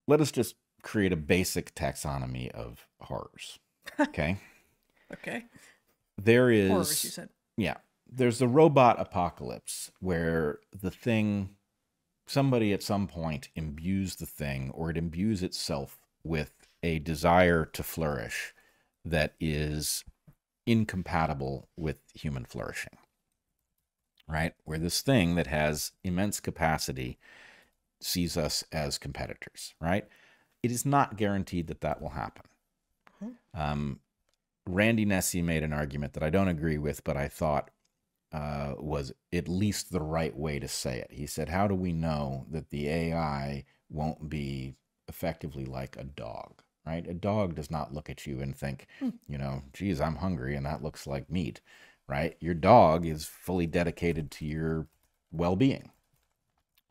let us just create a basic taxonomy of horrors. Okay. Okay. There is Horrors, you said. Yeah. There's the robot apocalypse where somebody at some point imbues the thing, or it imbues itself with a desire to flourish that is incompatible with human flourishing, right? Where this thing that has immense capacity sees us as competitors, right? It is not guaranteed that that will happen. Randy Nesse made an argument that I don't agree with, but I thought was at least the right way to say it. He said, how do we know that the AI won't be effectively like a dog, right? A dog does not look at you and think, geez, I'm hungry and that looks like meat, right? Your dog is fully dedicated to your well-being,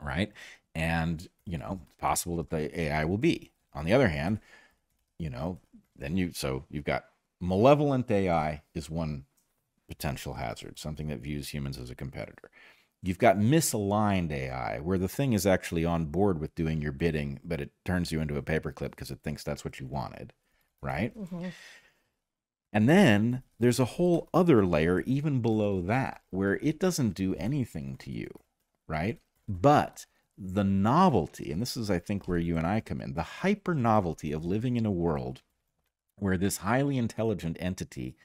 right? And, it's possible that the AI will be. On the other hand, you've got malevolent AI is one potential hazard, something that views humans as a competitor. You've got misaligned AI, where the thing is actually on board with doing your bidding, but it turns you into a paperclip because it thinks that's what you wanted, right? Mm-hmm. And then there's a whole other layer even below that, where it doesn't do anything to you, right? But the novelty, and this is, I think, where you and I come in, the hyper novelty of living in a world where this highly intelligent entity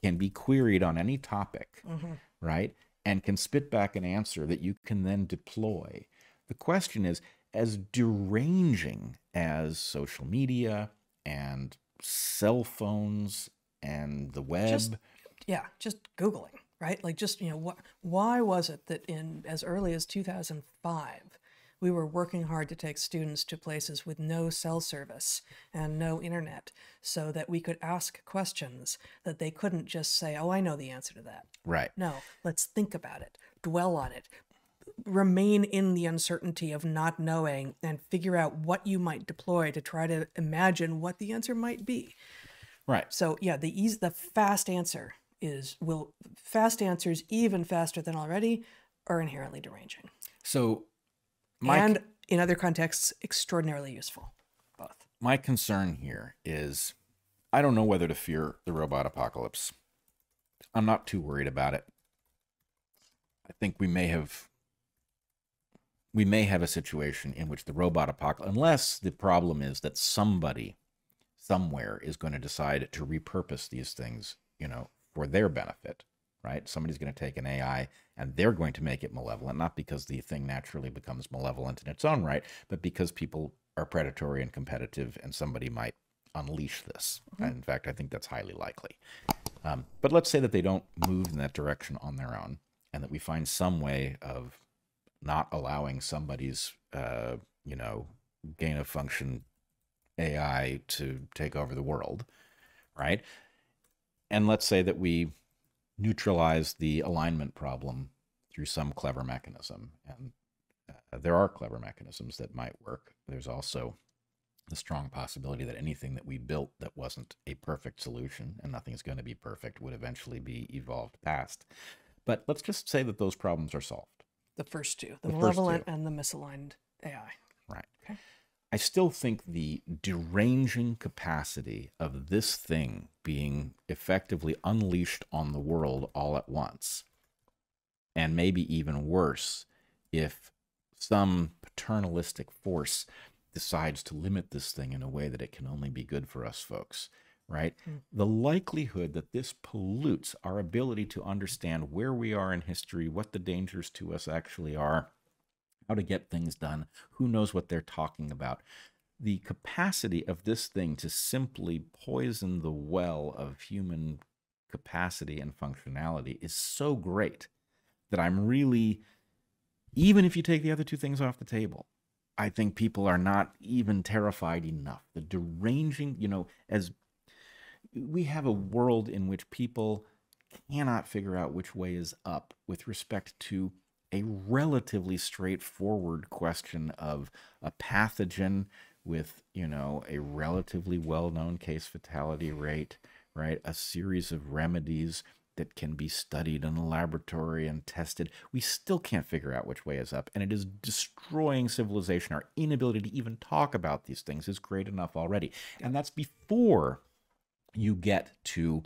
can be queried on any topic, right? And can spit back an answer that you can then deploy. The question is, as deranging as social media and cell phones and the web. Just Googling, right? Like why was it that in as early as 2005, we were working hard to take students to places with no cell service and no internet so that we could ask questions that they couldn't just say, oh, I know the answer to that. Right. No, let's think about it, dwell on it, remain in the uncertainty of not knowing and figure out what you might deploy to try to imagine what the answer might be. Right. So the fast answer is, fast answers even faster than already are inherently deranging. So and in other contexts, extraordinarily useful, both. My concern here is, I don't know whether to fear the robot apocalypse. I'm not too worried about it. I think we may have a situation in which the robot apocalypse, unless the problem is that somebody somewhere is going to decide to repurpose these things, for their benefit, right? Somebody's going to take an AI and they're going to make it malevolent, not because the thing naturally becomes malevolent in its own right, but because people are predatory and competitive and somebody might unleash this. In fact, I think that's highly likely. But let's say that they don't move in that direction on their own, and that we find some way of not allowing somebody's, gain of function AI to take over the world, right? And let's say that we neutralize the alignment problem through some clever mechanism. And there are clever mechanisms that might work. There's also the strong possibility that anything that we built that wasn't a perfect solution, and nothing's going to be perfect, would eventually be evolved past. But let's just say that those problems are solved. The first two, the malevolent and the misaligned AI. Right. Okay. I still think the deranging capacity of this thing being effectively unleashed on the world all at once, and maybe even worse, if some paternalistic force decides to limit this thing in a way that it can only be good for us folks, right? The likelihood that this pollutes our ability to understand where we are in history, what the dangers to us actually are, how to get things done, who knows what they're talking about. The capacity of this thing to simply poison the well of human capacity and functionality is so great that I'm really, even if you take the other two things off the table, I think people are not even terrified enough. The deranging, as we have a world in which people cannot figure out which way is up with respect to a relatively straightforward question of a pathogen with, a relatively well-known case fatality rate, right? A series of remedies that can be studied in a laboratory and tested. We still can't figure out which way is up, and it is destroying civilization. Our inability to even talk about these things is great enough already. And that's before you get to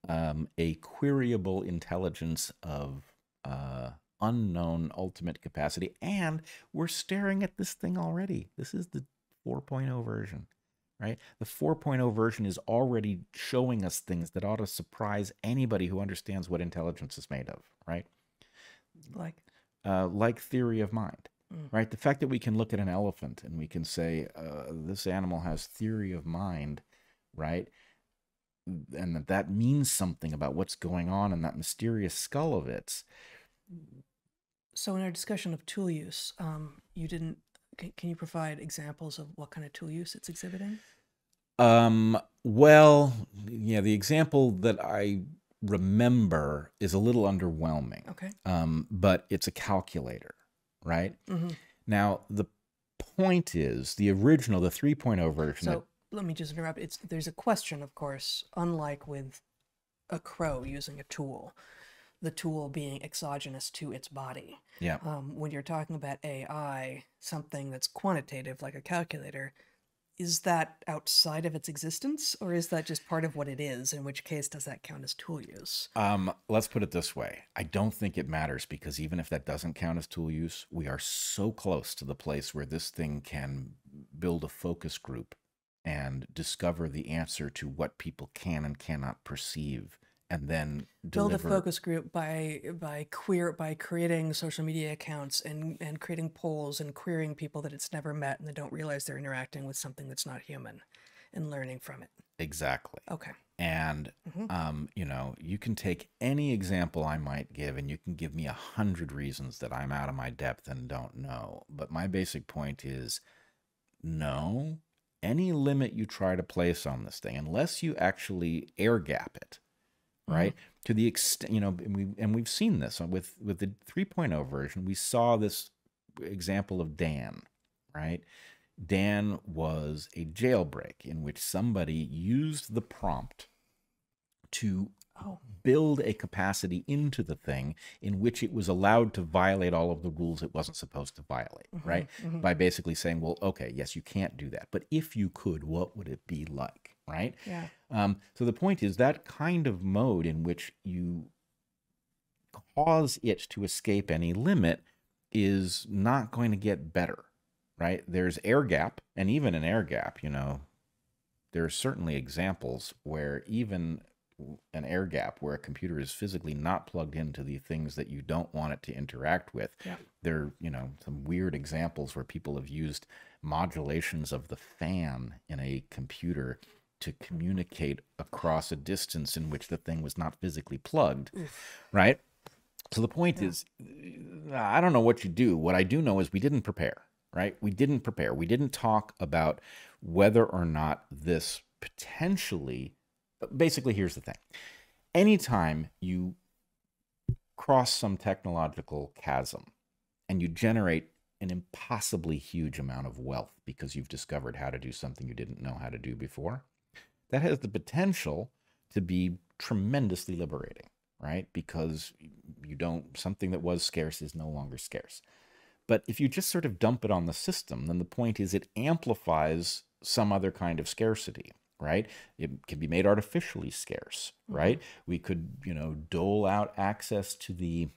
a queryable intelligence of unknown ultimate capacity. And we're staring at this thing already. This is the 4.0 version, right? The 4.0 version is already showing us things that ought to surprise anybody who understands what intelligence is made of, right? Like theory of mind, right? The fact that we can look at an elephant and we can say, this animal has theory of mind, right? And that means something about what's going on in that mysterious skull of its. So in our discussion of tool use, you didn't. Can you provide examples of what kind of tool use it's exhibiting? Well, yeah, the example that I remember is a little underwhelming. Okay. But it's a calculator, right? Now, the point is, the original, the 3.0 version. So let me just interrupt. There's a question, of course, unlike with a crow using a tool, the tool being exogenous to its body. Yeah. When you're talking about AI, something that's quantitative like a calculator, is that outside of its existence, or is that just part of what it is? In which case, does that count as tool use? Let's put it this way. I don't think it matters, because even if that doesn't count as tool use, we are so close to the place where this thing can build a focus group and discover the answer to what people can and cannot perceive, and then build a focus group by creating social media accounts and creating polls and querying people that it's never met and they don't realize they're interacting with something that's not human, and learning from it. Exactly. Okay. And you know, you can take any example I might give, and you can give me 100 reasons that I'm out of my depth and don't know. But my basic point is, no, any limit you try to place on this thing, unless you actually air gap it, right? To the extent, you know, we've seen this with the 3.0 version. We saw this example of Dan, right? Dan was a jailbreak in which somebody used the prompt to build a capacity into the thing in which it was allowed to violate all of the rules it wasn't supposed to violate, right? By basically saying, well, okay, yes, you can't do that, but if you could, what would it be like, right? Yeah. So the point is, that kind of mode in which you cause it to escape any limit is not going to get better, right? There's air gap, and even in air gap, you know, there are certainly examples where even an air gap where a computer is physically not plugged into the things that you don't want it to interact with. Yeah. There are, you know, some weird examples where people have used modulations of the fan in a computer to communicate across a distance in which the thing was not physically plugged, right? So the point is, I don't know what you do. What I do know is we didn't prepare, right? We didn't prepare. We didn't talk about whether or not this potentially, basically, here's the thing. Anytime you cross some technological chasm and you generate an impossibly huge amount of wealth because you've discovered how to do something you didn't know how to do before, that has the potential to be tremendously liberating, right? Because something that was scarce is no longer scarce. But if you just sort of dump it on the system, then the point is it amplifies some other kind of scarcity, right? It can be made artificially scarce, right? We could, you know, dole out access to the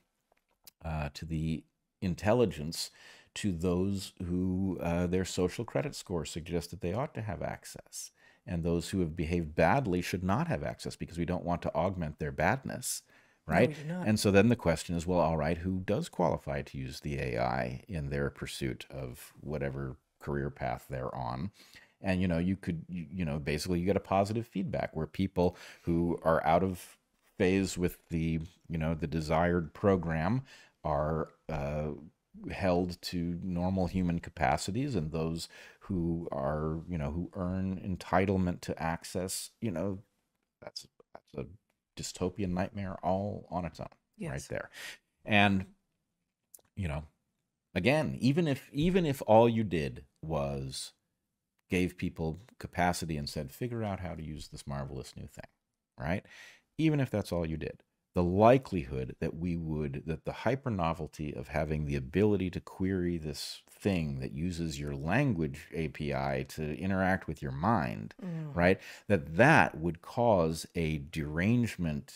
intelligence to those who their social credit score suggests that they ought to have access. And those who have behaved badly should not have access because we don't want to augment their badness, right? No, we do not. And so then the question is, well, all right, who does qualify to use the AI in their pursuit of whatever career path they're on? And, you know, you could, you know, basically you get a positive feedback where people who are out of phase with the, you know, the desired program are held to normal human capacities, and those who are, you know, who earn entitlement to access, you know, that's a dystopian nightmare all on its own, right there. And, you know, again, even if all you did was gave people capacity and said, figure out how to use this marvelous new thing, right? Even if that's all you did, the likelihood that that the hyper novelty of having the ability to query this thing that uses your language API to interact with your mind, right? That would cause a derangement,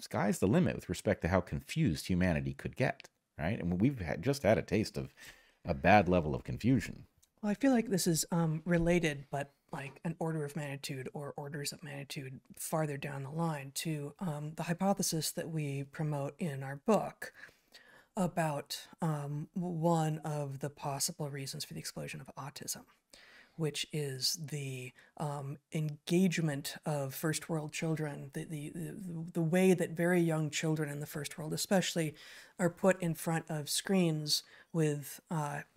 sky's the limit with respect to how confused humanity could get, right? And we've just had a taste of a bad level of confusion. Well, I feel like this is related, but like an order of magnitude or orders of magnitude farther down the line to the hypothesis that we promote in our book about one of the possible reasons for the explosion of autism, which is the engagement of first world children, the way that very young children in the first world especially are put in front of screens with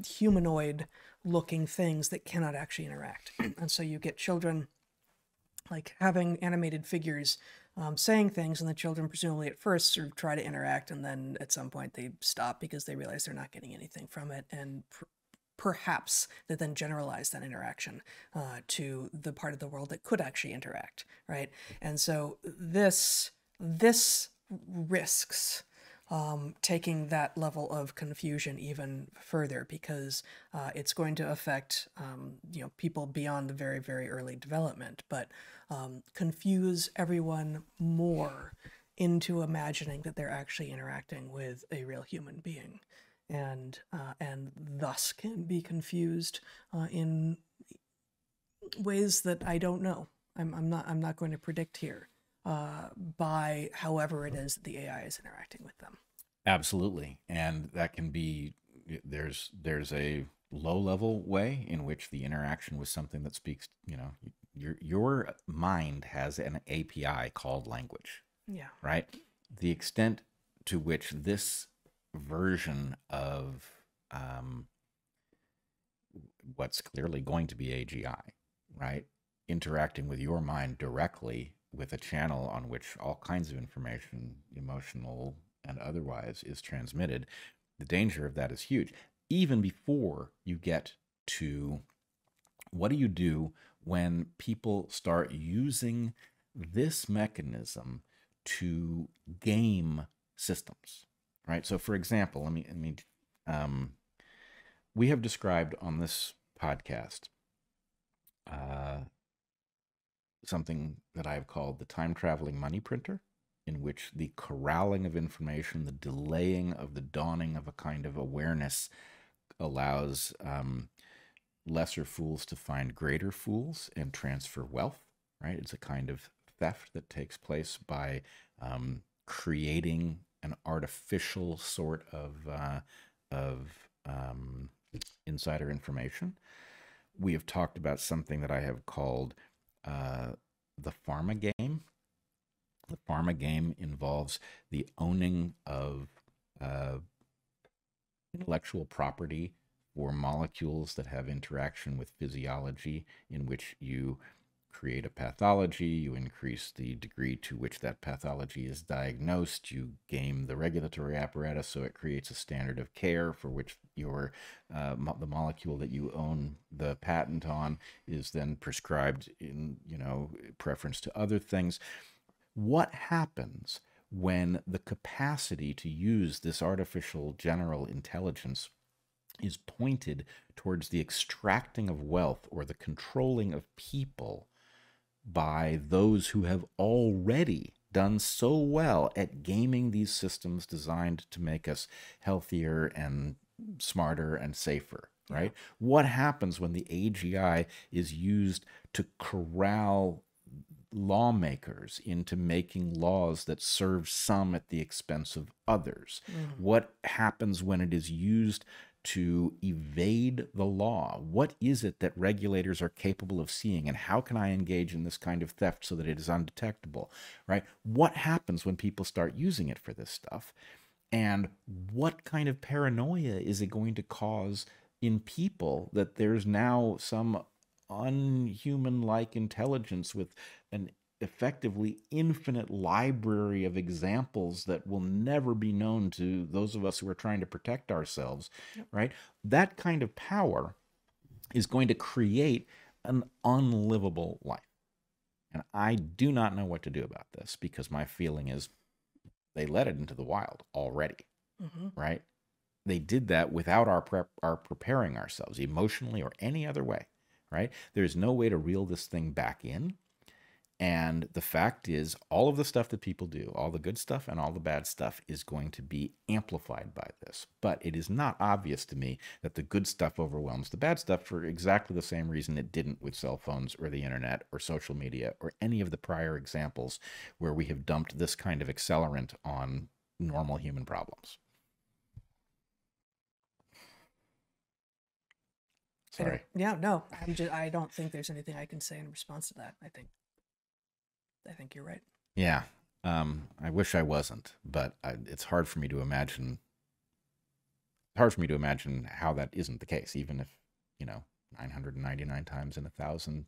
humanoid looking things that cannot actually interact. And so you get children like having animated figures saying things, and the children presumably at first sort of try to interact, and then at some point they stop because they realize they're not getting anything from it, and perhaps they then generalize that interaction to the part of the world that could actually interact, right? And so this risks taking that level of confusion even further, because it's going to affect people beyond the very, very early development, but confuse everyone more into imagining that they're actually interacting with a real human being, and thus can be confused in ways that I don't know. I'm not going to predict here. By however it is that the AI is interacting with them. Absolutely. And that can be, there's a low level way in which the interaction with something that speaks, your mind has an API called language. Yeah. Right? The extent to which this version of what's clearly going to be AGI, right, interacting with your mind directly with a channel on which all kinds of information, emotional and otherwise, is transmitted, the danger of that is huge. Even before you get to what do you do when people start using this mechanism to game systems, right? So, for example, let me we have described on this podcast something that I've called the time-traveling money printer, in which the corralling of information, the delaying of the dawning of a kind of awareness allows lesser fools to find greater fools and transfer wealth, right? It's a kind of theft that takes place by creating an artificial sort of insider information. We have talked about something that I have called the pharma game. The pharma game involves the owning of intellectual property for molecules that have interaction with physiology, in which you create a pathology, you increase the degree to which that pathology is diagnosed, you game the regulatory apparatus so it creates a standard of care for which your the molecule that you own the patent on is then prescribed in preference to other things. What happens when the capacity to use this artificial general intelligence is pointed towards the extracting of wealth or the controlling of people by those who have already done so well at gaming these systems designed to make us healthier and smarter and safer, right? What happens when the AGI is used to corral lawmakers into making laws that serve some at the expense of others? What happens when it is used to evade the law? What is it that regulators are capable of seeing, and how can I engage in this kind of theft so that it is undetectable, right? What happens when people start using it for this stuff? And what kind of paranoia is it going to cause in people that there's now some unhuman-like intelligence with an effectively infinite library of examples that will never be known to those of us who are trying to protect ourselves, right? That kind of power is going to create an unlivable life. And I do not know what to do about this, because my feeling is they let it into the wild already, right? They did that without our preparing ourselves emotionally or any other way, right? There's no way to reel this thing back in. And the fact is, all of the stuff that people do, all the good stuff and all the bad stuff, is going to be amplified by this. But it is not obvious to me that the good stuff overwhelms the bad stuff for exactly the same reason it didn't with cell phones or the internet or social media or any of the prior examples where we have dumped this kind of accelerant on normal human problems. Sorry. I don't think there's anything I can say in response to that. I think you're right. Yeah. I wish I wasn't, but it's hard for me to imagine. It's hard for me to imagine how that isn't the case, even if, 999 times in 1,000,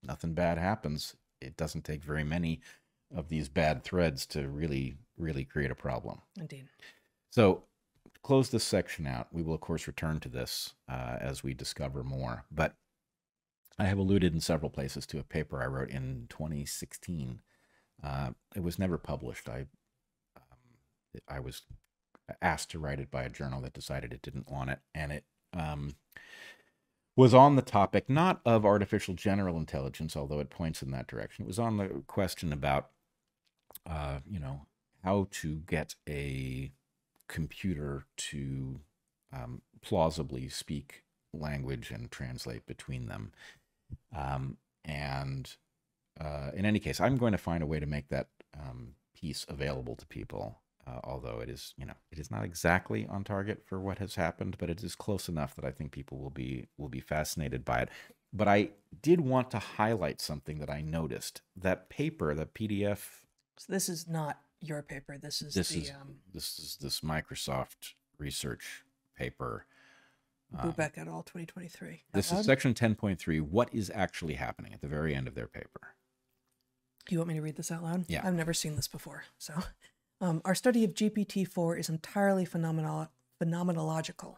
nothing bad happens. It doesn't take very many of these bad threads to really, really create a problem. Indeed. So, to close this section out, we will, of course, return to this as we discover more. But I have alluded in several places to a paper I wrote in 2016. It was never published. I was asked to write it by a journal that decided it didn't want it, and it was on the topic not of artificial general intelligence, although it points in that direction. It was on the question about, how to get a computer to plausibly speak language and translate between them. In any case, I'm going to find a way to make that piece available to people, although it is not exactly on target for what has happened, but it is close enough that I think people will be fascinated by it. But I did want to highlight something that I noticed. That paper, the PDF. So this is not your paper. This is this Microsoft research paper. Bubeck et al. 2023. This is section 10.3. What is actually happening at the very end of their paper? Do you want me to read this out loud? Yeah. I've never seen this before. So, our study of GPT-4 is entirely phenomenological.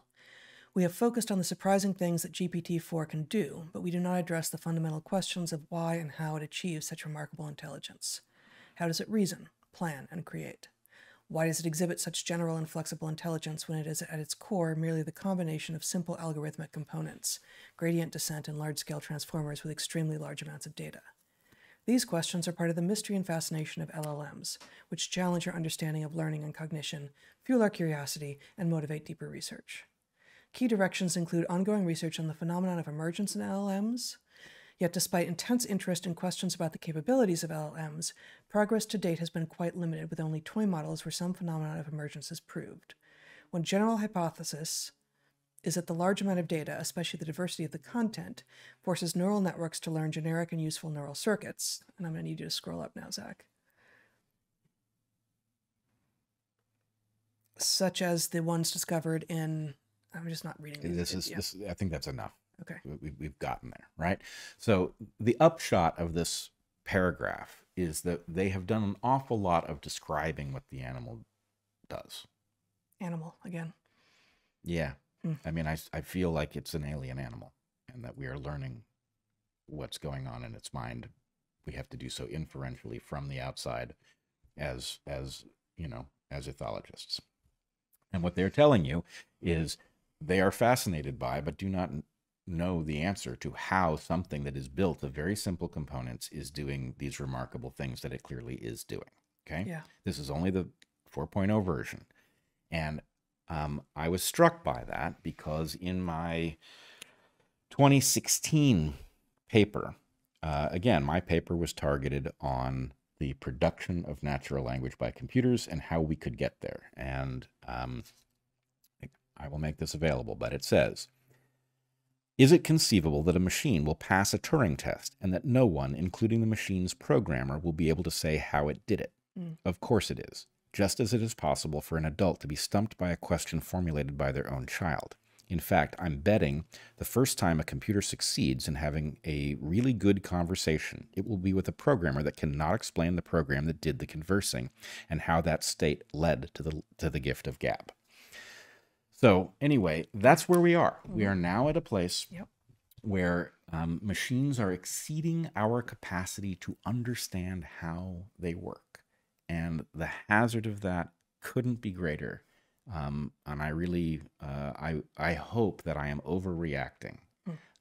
We have focused on the surprising things that GPT-4 can do, but we do not address the fundamental questions of why and how it achieves such remarkable intelligence. How does it reason, plan, and create? Why does it exhibit such general and flexible intelligence when it is at its core merely the combination of simple algorithmic components, gradient descent, and large-scale transformers with extremely large amounts of data? These questions are part of the mystery and fascination of LLMs, which challenge our understanding of learning and cognition, fuel our curiosity, and motivate deeper research. Key directions include ongoing research on the phenomenon of emergence in LLMs. Yet despite intense interest in questions about the capabilities of LLMs, progress to date has been quite limited, with only toy models where some phenomenon of emergence is proved. One general hypothesis is that the large amount of data, especially the diversity of the content, forces neural networks to learn generic and useful neural circuits. And I'm going to need you to scroll up now, Zach. Such as the ones discovered in... I'm just not reading this. I think that's enough. Okay. We've gotten there, right? So the upshot of this paragraph is that they have done an awful lot of describing what the animal does. Animal, again. Yeah. I mean, I feel like it's an alien animal, and that we are learning what's going on in its mind. We have to do so inferentially from the outside as ethologists. And what they're telling you is they are fascinated by, but do not know the answer to how something that is built of very simple components is doing these remarkable things that it clearly is doing. Okay? Yeah. This is only the 4.0 version. And I was struck by that because in my 2016 paper, again, my paper was targeted on the production of natural language by computers and how we could get there. And I will make this available, but it says, is it conceivable that a machine will pass a Turing test and that no one, including the machine's programmer, will be able to say how it did it? Of course it is, just as it is possible for an adult to be stumped by a question formulated by their own child. In fact, I'm betting the first time a computer succeeds in having a really good conversation, it will be with a programmer that cannot explain the program that did the conversing and how that state led to the gift of gab. So anyway, that's where we are. We are now at a place where Machines are exceeding our capacity to understand how they work. And the hazard of that couldn't be greater. And I really, I hope that I am overreacting.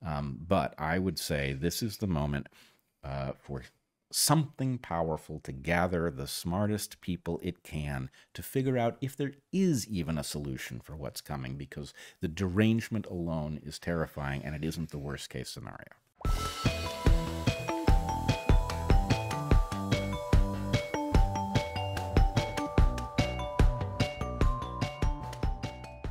But I would say this is the moment for something powerful to gather the smartest people it can to figure out if there is even a solution for what's coming, because the derangement alone is terrifying and it isn't the worst case scenario.